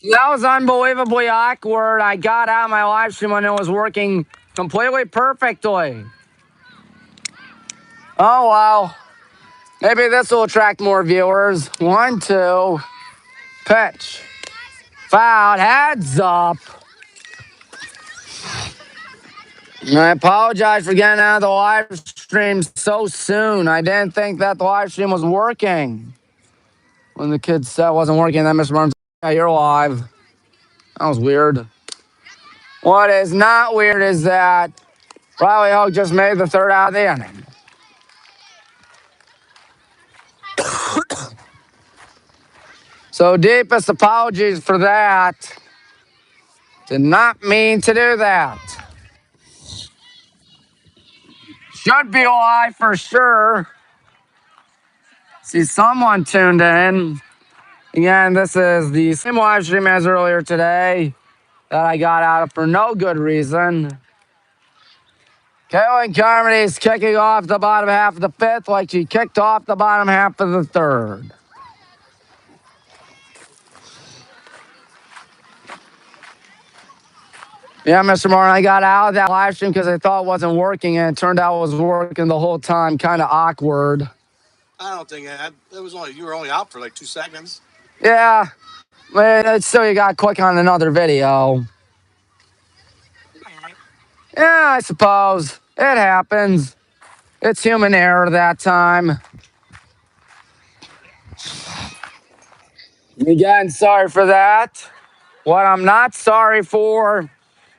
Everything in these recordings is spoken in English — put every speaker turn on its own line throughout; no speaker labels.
That was unbelievably awkward. I got out of my live stream when it was working completely perfectly. Oh, well. Maybe this will attract more viewers. 1, 2. Pitch. Foul. Heads up. I apologize for getting out of the live stream so soon. I didn't think that the live stream was working. When the kid said it wasn't working, then Mr. Burns, yeah, you're live. That was weird. What is not weird is that Riley Hogue just made the third out of the inning. So deepest apologies for that. Did not mean to do that. Should be live for sure. See someone tuned in. Again, this is the same live stream as earlier today that I got out of for no good reason. Caitlin Carmody's kicking off the bottom half of the fifth like she kicked off the bottom half of the third. Yeah, Mr. Martin, I got out of that live stream because I thought it wasn't working, and it turned out it was working the whole time. Kind of awkward.
I don't think it was only you were only out for like 2 seconds.
Yeah, but still you got to click on another video. Yeah, I suppose it happens. It's human error that time. Again, sorry for that. What I'm not sorry for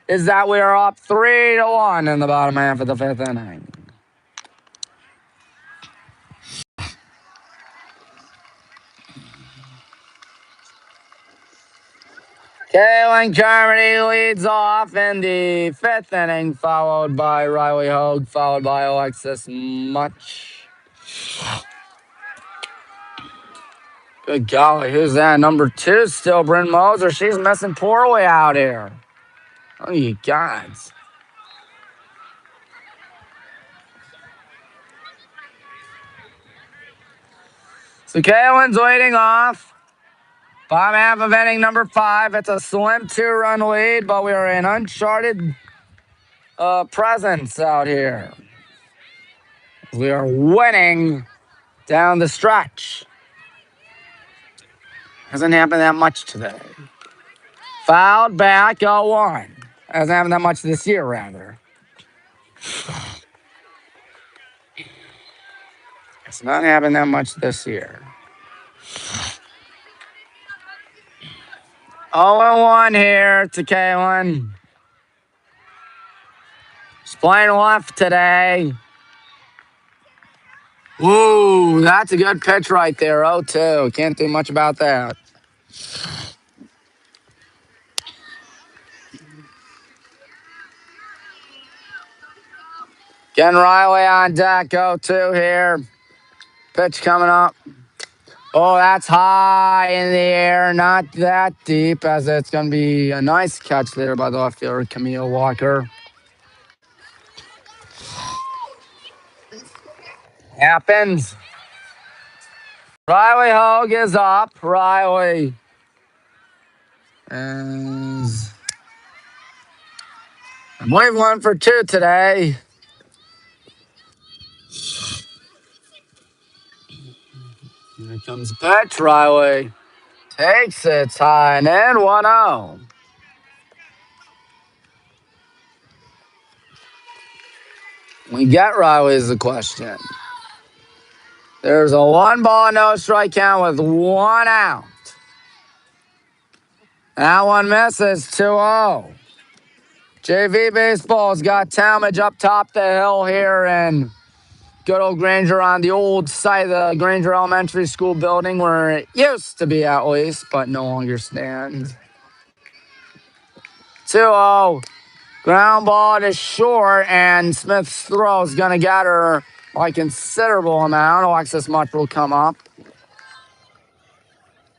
is that we are up 3-1 in the bottom half of the fifth inning. Caitlin Carmody leads off in the fifth inning, followed by Riley Hogue, followed by Alexis Much. Good golly, who's that? Number 2, still Bryn Moser. She's missing poorly out here. Oh, you gods. So Caitlin's leading off. Bottom half of inning number 5. It's a slim 2-run lead, but we are in uncharted presence out here. We are winning down the stretch. Hasn't happened that much today. Fouled back 0-1. Hasn't happened that much this year, rather. It's not happened that much this year. 0-1 here to Caitlin. She's playing left today. Ooh, that's a good pitch right there. 0-2. Can't do much about that. Ken Riley on deck. 0-2 here. Pitch coming up. Oh, that's high in the air. Not that deep, as it's going to be a nice catch there by the left fielder, Camille Walker. Happens. Riley Hogue is up. Riley is, I believe, 1 for 2 today. Here comes the pitch. Riley takes it high and in. 1-0. We get Riley is the question. There's a 1-ball, no strike count with 1 out. That one misses. 2-0. JV Baseball's got Talmadge up top the hill here in good old Granger on the old site of the Granger Elementary School building where it used to be at least, but no longer stands. 2-0. Ground ball to short, and Smith's throw is going to get her by a considerable amount. Alexis Much will come up.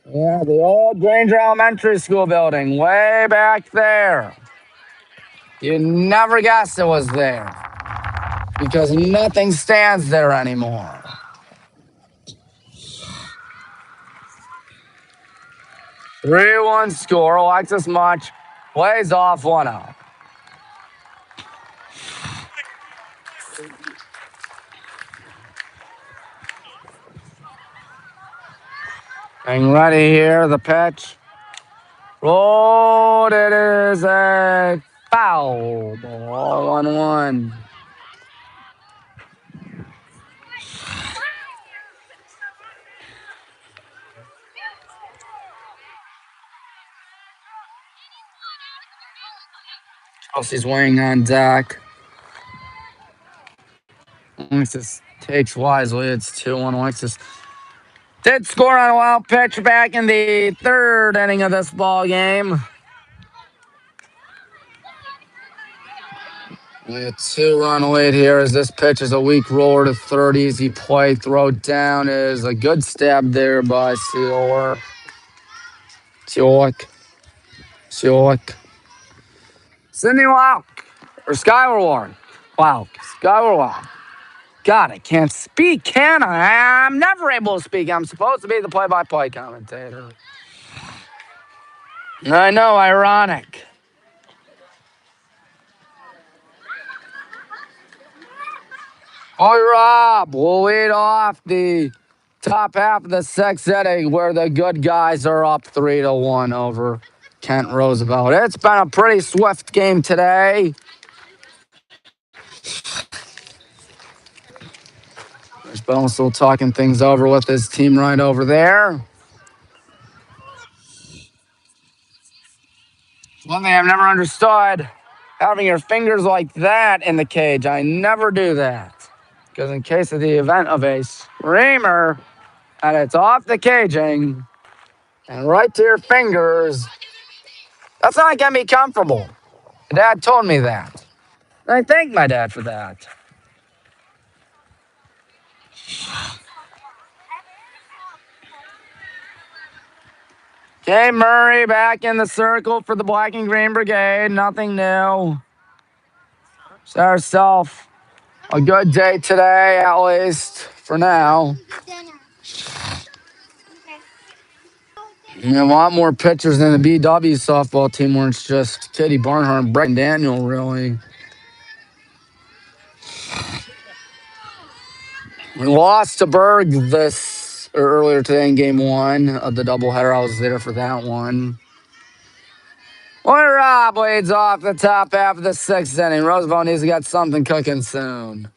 Yeah, the old Granger Elementary School building way back there. You never guessed it was there because nothing stands there anymore. 3-1 score. Alexis Much plays off 1-0. Getting ready here, the pitch. Rolled, it is a foul ball, 1-1. Chelsea's weighing on deck. Alexis takes wisely. It's 2-1. Alexis did score on a wild pitch back in the third inning of this ball game. Only a 2-run lead here as this pitch is a weak roller to third. Easy play. Throw down is a good stab there by Seolick. Sydney Wow. Or Skyward Warren. Wow. Skyward Wow. God, I can't speak, can I? I'm never able to speak. I'm supposed to be the play-by-play commentator. I know, ironic. Boy, Rob will lead off the top half of the sixth inning where the good guys are up 3-1 over Kent Roosevelt. It's been a pretty swift game today. There's Bell still talking things over with his team right over there. One thing I've never understood, having your fingers like that in the cage. I never do that. Because in case of the event of a screamer, and it's off the caging and right to your fingers, that's not going to be comfortable. My dad told me that. And I thank my dad for that. Okay, Murray back in the circle for the Black and Green Brigade. Nothing new. It's ourselves a good day today, at least for now. We have a lot more pitchers than the BW softball team where it's just Katie Barnhart and Brendan Daniel, really. We lost to Berg earlier today in game one of the doubleheader. I was there for that one. Rob leads off the top half of the sixth inning. Roosevelt needs to get something cooking soon.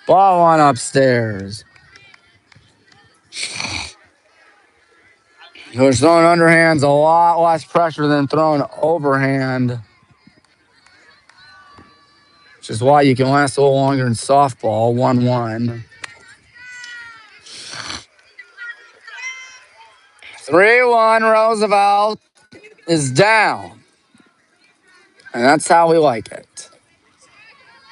Ball one upstairs. Who's throwing underhand's a lot less pressure than throwing overhand. Which is why you can last a little longer in softball. 1-1. 3-1, Roosevelt is down. And that's how we like it.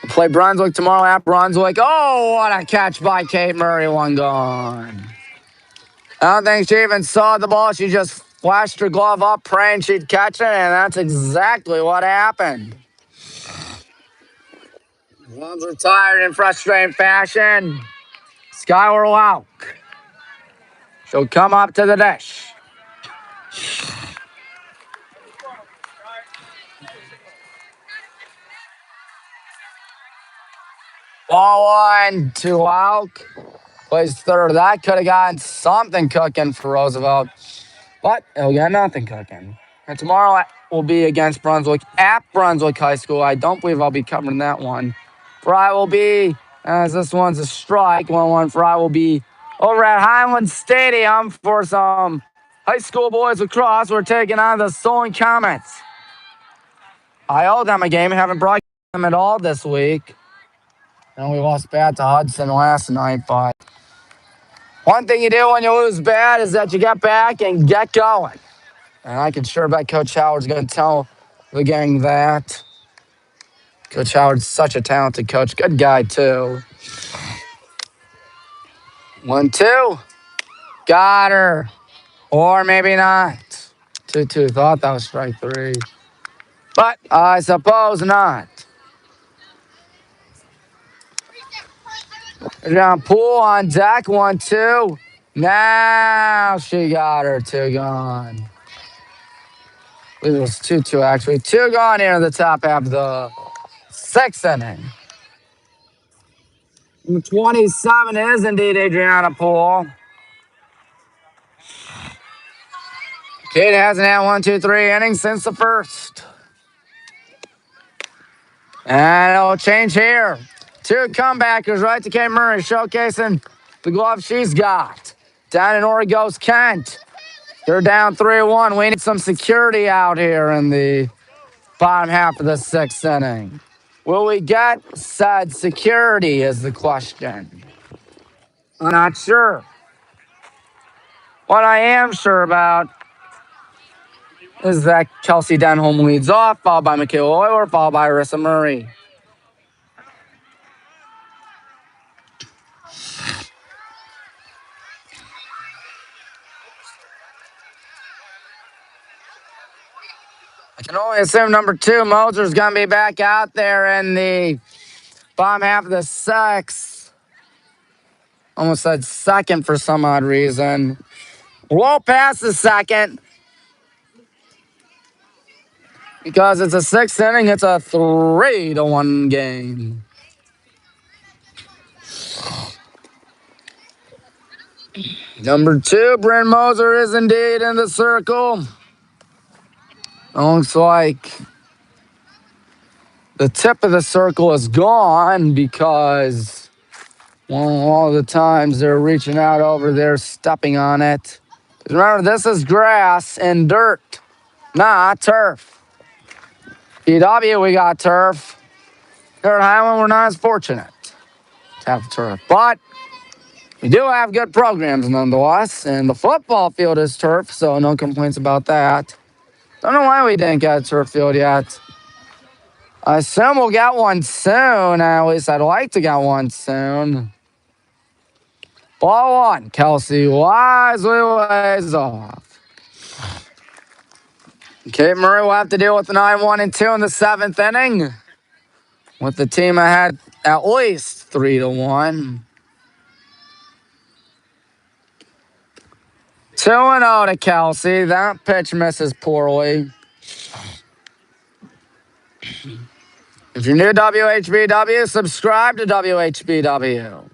We'll play Brunswick tomorrow at Brunswick. Oh, what a catch by Kate Murray. One gone. I don't think she even saw the ball. She just flashed her glove up, praying she'd catch it, and that's exactly what happened. Gloves retired in frustrating fashion. Skyward Lauk. She'll come up to the dish. Ball one to Lauk. Plays third. That could have gotten something cooking for Roosevelt, but he'll get nothing cooking. And tomorrow will be against Brunswick at Brunswick High School. I don't believe I'll be covering that one. Fry will be, as this one's a strike, 1-1. Fry will be over at Highland Stadium for some high school boys lacrosse. We're taking on the Solon Comets. I owe them a game. Haven't brought them at all this week. And we lost bad to Hudson last night, but one thing you do when you lose bad is that you get back and get going. And I can sure bet Coach Howard's going to tell the gang that. Coach Howard's such a talented coach. Good guy, too. 1-2. Got her. Or maybe not. 2-2. Thought that was strike three. But I suppose not. John Poole on deck. 1-2. Now she got her. 2 gone. I believe it was 2-2 actually. 2 gone here in the top half of the 6th inning. Number 27 is indeed Adriana Poole. Kate hasn't had 1, 2, 3 innings since the first. And it'll change here. 2 comebackers right to Kate Murray, showcasing the glove she's got. Down in Ori goes Kent. They're down 3-1. We need some security out here in the bottom half of the 6th inning. Will we get said security is the question. I'm not sure. What I am sure about is that Kelsey Denholm leads off, followed by Michaela Euler, followed by Arissa Murray. I can only assume number 2, Moser's going to be back out there in the bottom half of the 6th. Almost said second for some odd reason. We'll pass the second. Because it's a 6th inning, it's a 3-1 game. Number 2, Bryn Moser is indeed in the circle. Looks like the tip of the circle is gone because all the times they're reaching out over there, stepping on it. Remember, this is grass and dirt, not turf. PW, we got turf. Here at Highland, we're not as fortunate to have turf. But we do have good programs nonetheless. And the football field is turf, so no complaints about that. Don't know why we didn't get a turf field yet. I assume we'll get one soon. At least I'd like to get one soon. Ball 1. Kelsey wisely lays off. Kate Murray will have to deal with the 9-1 and 2 in the 7th inning. With the team ahead at least 3-1. 2-0 to Kelsey. That pitch misses poorly. If you're new to WHBW, subscribe to WHBW.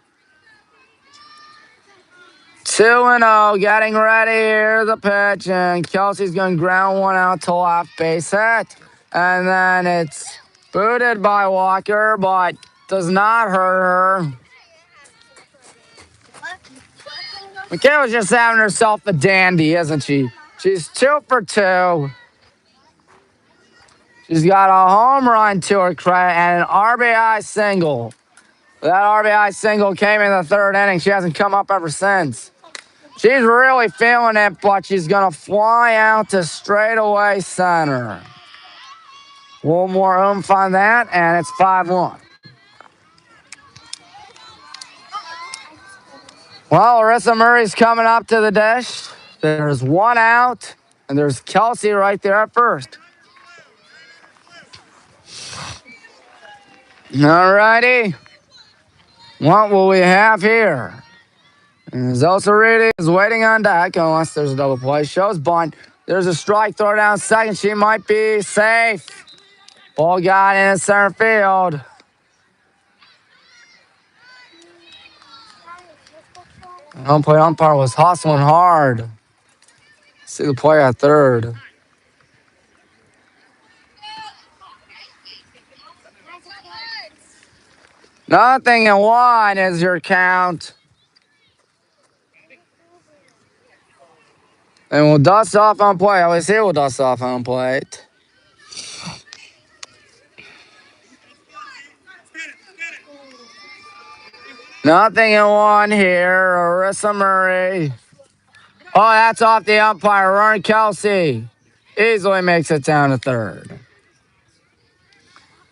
2-0, getting ready. Here's the pitch, and Kelsey's going to ground one out to left, base hit. And then it's booted by Walker, but does not hurt her. Michaela's just having herself a dandy, isn't she? She's 2 for 2. She's got a home run to her credit and an RBI single. That RBI single came in the 3rd inning. She hasn't come up ever since. She's really feeling it, but she's going to fly out to straightaway center. A little more oomph on that, and it's 5-1. Well, Arissa Murray's coming up to the dish. There's 1 out, and there's Kelsey right there at first. All righty. What will we have here? Zosariti is waiting on deck unless there's a double play. Shows bunt. There's a strike. Throw down second. She might be safe. Ball got in center field. Home plate umpire was hustling hard. See the play at third. Nothing and 1 is your count. And we'll dust off on plate. At least he will dust off on plate. Nothing and 1 here. Arissa Murray. Oh, that's off the umpire. Ron Kelsey easily makes it down to third.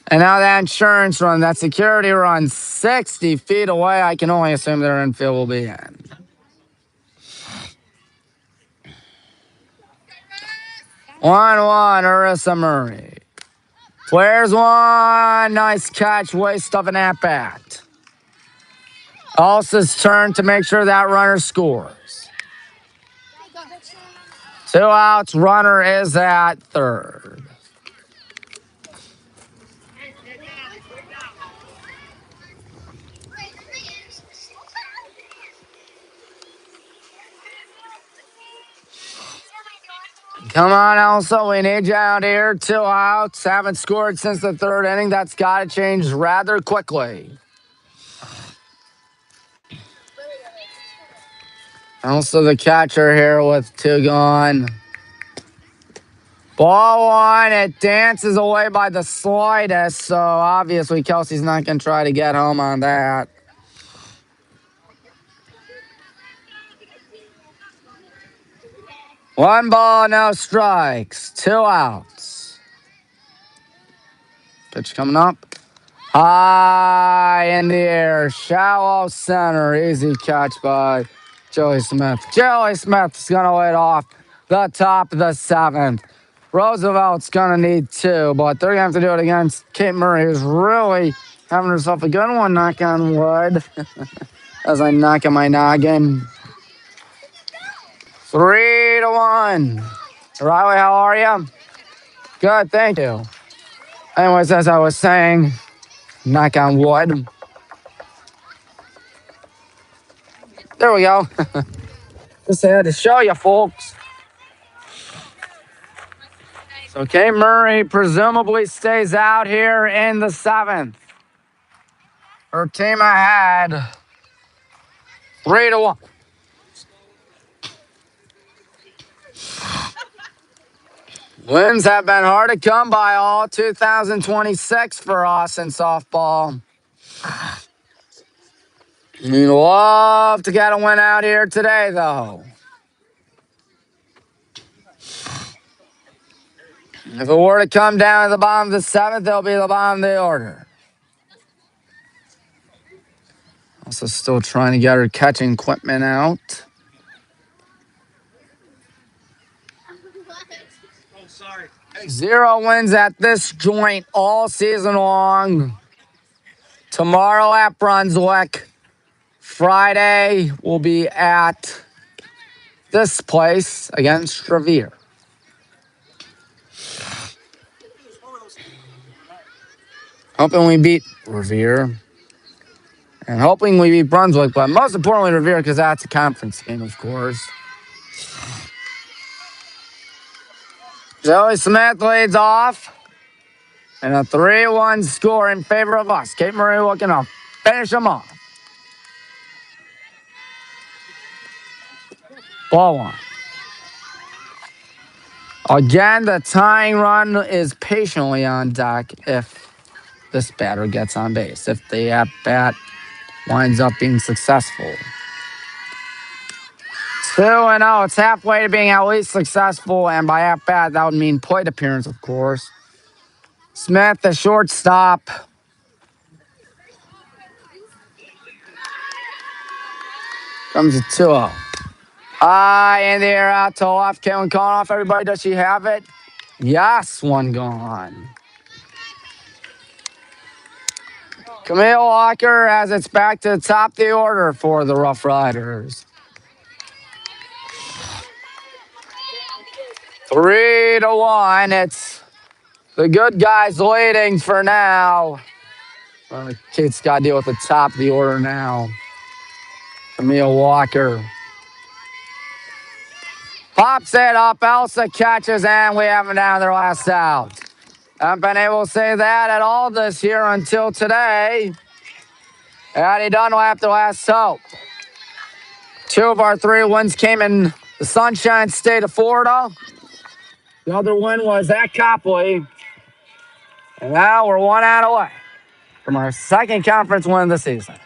And now that insurance run, that security run 60 feet away. I can only assume their infield will be in. 1-1, Arissa Murray. Flares 1. Nice catch. Waste of an at-bat. Elsa's turn to make sure that runner scores. 2 outs. Runner is at third. Come on, Elsa. We need you out here. 2 outs. Haven't scored since the third inning. That's got to change rather quickly. Also the catcher here with 2 gone. Ball 1. It dances away by the slightest, so obviously Kelsey's not going to try to get home on that. One ball, no strikes. 2 outs. Pitch coming up. High in the air. Shallow center. Easy catch by Joey Smith. Joey Smith's going to lead off the top of the 7th. Roosevelt's going to need 2, but they're going to have to do it against Kate Murray, who's really having herself a good one, knock on wood, as I knock on my noggin. 3-1. Riley, how are you? Good, thank you. Anyways, as I was saying, knock on wood. There we go. Just had to show you, folks. So Kate Murray presumably stays out here in the 7th. Her team ahead, 3-1. Wins have been hard to come by all 2026 for us in softball. We'd love to get a win out here today, though. If it were to come down to the bottom of the 7th, it'll be the bottom of the order. Also still trying to get her catching equipment out.
Oh, sorry.
0 wins at this joint all season long. Tomorrow at Brunswick. Friday will be at this place against Revere. Hoping we beat Revere. And hoping we beat Brunswick, but most importantly Revere, because that's a conference game, of course. Joey Smith leads off. And a 3-1 score in favor of us. Kate Murray looking to finish them off. Ball 1. Again, the tying run is patiently on deck if this batter gets on base. If the at-bat winds up being successful. 2-0. It's halfway to being at least successful, and by at-bat, that would mean plate appearance, of course. Smith, the shortstop. Comes a 2-0. In the air, out to left. Caitlin calling off everybody. Does she have it? Yes, 1 gone. Camille Walker as it's back to the top of the order for the Rough Riders. 3-1. It's the good guys leading for now. Kate's got to deal with the top of the order now. Camille Walker pops it up. Elsa catches, and we have them down their last out. Haven't been able to say that at all this year until today. Addie Dunlap, the last hope. 2 of our 3 wins came in the Sunshine State of Florida. The other win was at Copley. And now we're 1 out away from our 2nd conference win of the season.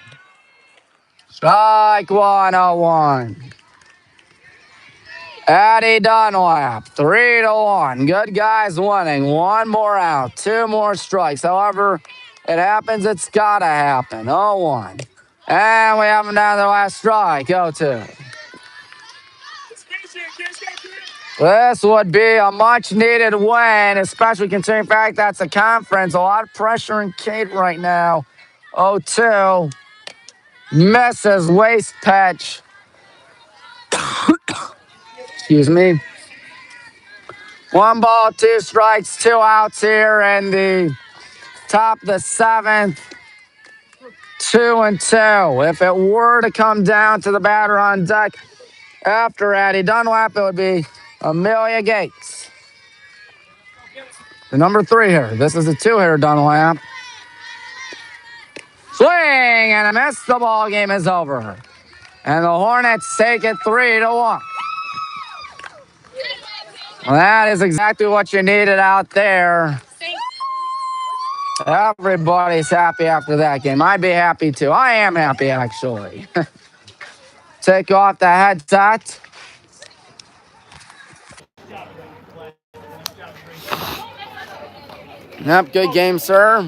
Strike 101. Addie Dunlap, 3-1. Good guys winning. 1 more out, 2 more strikes. However, it happens, it's got to happen. 0-1. And we have them down to the last strike. 0-2. This would be a much-needed win, especially considering the fact that's a conference. A lot of pressure in Kate right now. 0-2. Misses waist pitch. Excuse me. 1 ball, 2 strikes, 2 outs here in the top of the 7th. 2-2. If it were to come down to the batter on deck after Addie Dunlap, it would be Amelia Gates. The number 3 here. This is a 2-hitter, Dunlap. Swing and a miss. The ball game is over. And the Hornets take it 3-1. Well, that is exactly what you needed out there. Everybody's happy after that game. I'd be happy too. I am happy, actually. Take off the headset. Yep, good game, sir.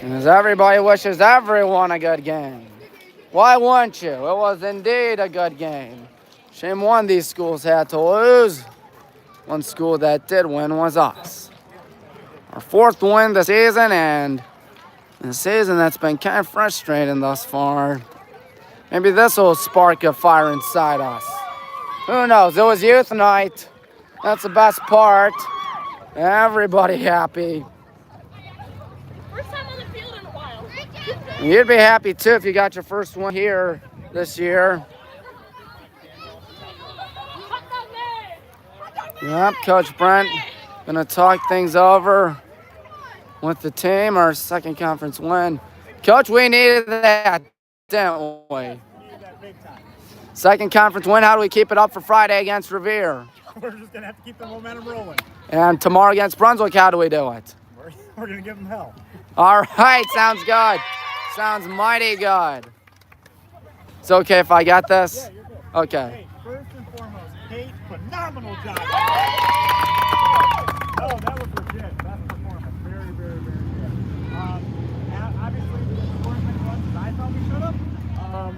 And as everybody wishes everyone a good game. Why wouldn't you? It was indeed a good game. Shame one of these schools had to lose. One school that did win was us. Our 4th win this season, and a season that's been kind of frustrating thus far. Maybe this will spark a fire inside us. Who knows? It was youth night. That's the best part. Everybody happy.
First time on the field in a while.
You'd be happy too if you got your first one here this year. Yep, Coach Brent gonna talk things over with the team. Our 2nd conference win. Coach, we needed that, didn't we? 2nd conference win. How do we keep it up for Friday against Revere?
We're just going to have to keep the momentum rolling.
And tomorrow against Brunswick, how do we do it?
We're going to give them hell.
All right, sounds good. Sounds mighty good. It's okay if I got this?
Yeah, you're good.
Okay.
Hey, first and foremost, Kate, phenomenal job. Oh, that was legit. Best performance. Very, very, very good. Obviously, we didn't score as many runs as I thought we should have.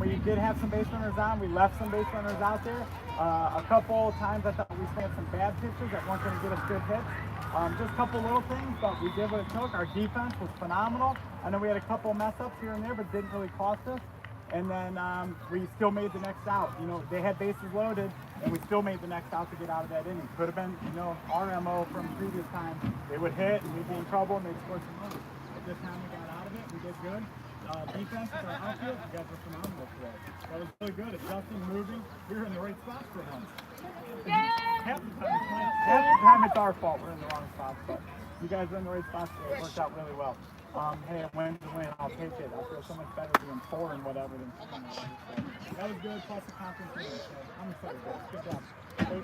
We did have some base runners on. We left some base runners out there. A couple times I thought we had some bad pitches that weren't going to get us good hits. Just a couple little things, but we did what it took. Our defense was phenomenal. I know we had a couple mess ups here and there, but didn't really cost us. And then we still made the next out. You know, they had bases loaded, and we still made the next out to get out of that inning. Could have been, you know, our MO from previous times. They would hit, and we'd be in trouble, and they'd score some runs. But this time we got out of it. We did good. Defense with our outfield, you guys were phenomenal today. That was really good. Adjusting, moving. We were in the right spots for once. Half the time it's our fault. We're in the wrong spots, but you guys are in the right spots today. It worked out really well. Hey, a win's a win. I'll take it. I feel so much better being 4 and whatever than 2. So that was good. Plus the conference win. So I'm excited, guys. Good job. Hey.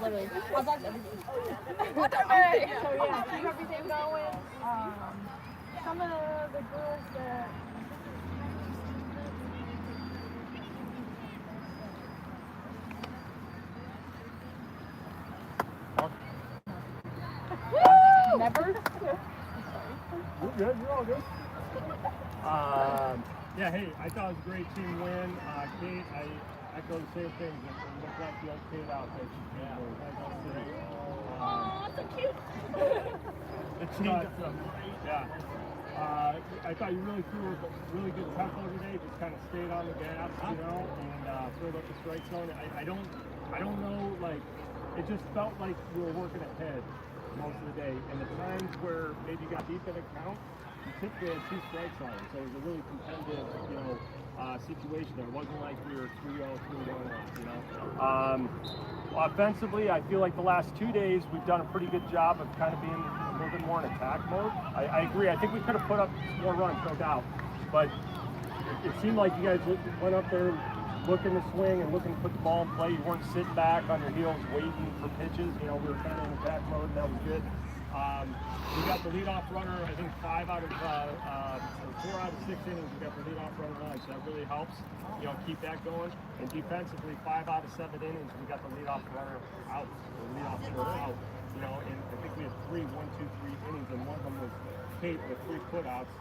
Literally. How's that? So yeah, keep everything going. Some of the girls that never.
You're good. You're all good. Yeah, hey, I thought it was a great team win. Kate, I echo the same thing. It looked like the Kate outfit. Yeah.
Oh, so cute.
The team, yeah. I thought you really threw a really good tempo today. Just kind of stayed on the gas, you know, and filled up the strike zone. I don't know, like, it just felt like we were working ahead most of the day. And the times where maybe you got deep in a count, you typically had 2 strikes on it. So it was a really competitive, you know, situation there. It wasn't like we were 3-0, 3-1, you know. Offensively, I feel like the last 2 days we've done a pretty good job of kind of being a little bit more in attack mode. I agree. I think we could have put up more runs, no doubt. But it seemed like you guys went up there looking to swing and looking to put the ball in play. You weren't sitting back on your heels waiting for pitches. You know, we were kind of in attack mode. That was good. We got the leadoff runner, I think 4 out of 6 innings, we got the leadoff runner on, so that really helps, you know, keep that going. And defensively, 5 out of 7 innings, we got the leadoff runner out, or leadoff hitter out, you know, and I think we had 3 innings, and one of them was Kate with 3 putouts.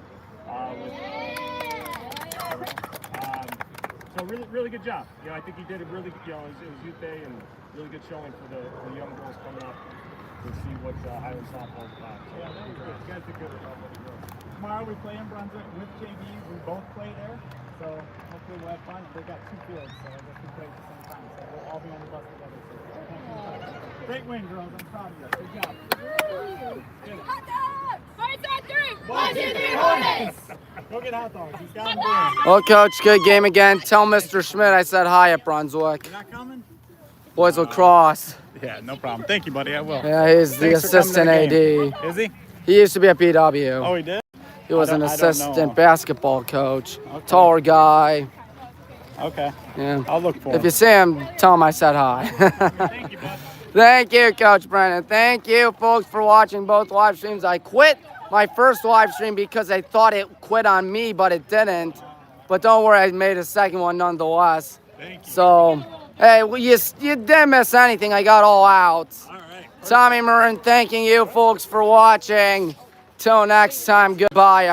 So really good job. You know, I think he did a really good, you know, it was youth day and really good showing for the young girls coming up. to see what Highland softball's about. So,
Yeah, that was good. You guys did good with all the girls. Tomorrow we play in Brunswick with JVs. We both play there, so hopefully we'll have fun. They got 2 fields, so I guess we play at the same time. So we'll all be on the bus together. So thank you. Great win, girls. I'm proud of you. Good job. Good.
Hot dogs! Hornets on 3!
1, 2, 3, Hornets! Go get hot dogs. He's got them brewing.
Well, Coach, good game again. Tell Mr. Schmidt I said hi at Brunswick.
You're not coming?
Boys lacrosse.
Yeah, no problem. Thank you, buddy. I will.
Yeah, he's the
Thanks for coming
assistant
to the
AD.
game. Is he?
He used to be at BW.
Oh, he did?
He was an
I don't know.
assistant basketball coach.
Okay.
Taller guy.
Okay.
Yeah.
I'll look for
If
him.
you see him, tell him I said hi.
Thank you, bud.
Thank you, Coach Brennan. Thank you, folks, for watching both live streams. I quit my first live stream because I thought it quit on me, but it didn't. But don't worry, I made a second one nonetheless.
Thank you.
So, hey, well, you didn't miss anything. I got all out.
All right.
Tommy Marin, thanking you, folks, for watching. Till next time, goodbye.